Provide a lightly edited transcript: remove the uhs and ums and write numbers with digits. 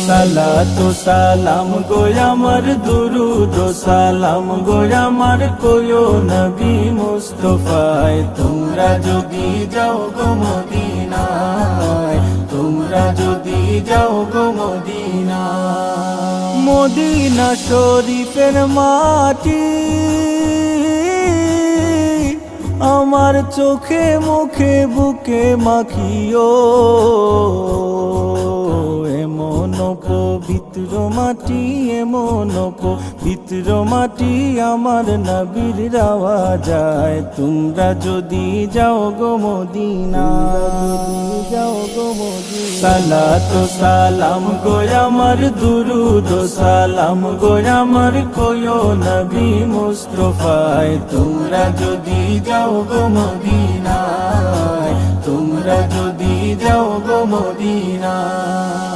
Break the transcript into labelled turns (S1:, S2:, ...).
S1: সালাতু সালাম গো আমার দুরুদ ও সালাম গো আমার কোয়ো নবী মুস্তাফায় তোমরা যদি যাও গো মদিনায় তোমরা যদি যাও গো মদিনায় মদিনা শরীফের মাটি আমার চোখে মুখে বুকে মাখিও এমন পবিত্র মাটি এমন পবিত্র মাটি আমার নবীর রাওয়া যায় তোমরা যদি যাও গো মদিনা যাও গো মদিনা সালাতু সালাম গো আমার দুরুদ ও সালাম গো আমার কোয়ো নবী মুস্তাফায় তোমরা যদি যাও গো মদিনায় তোমরা যদি যাও গো মদিনায়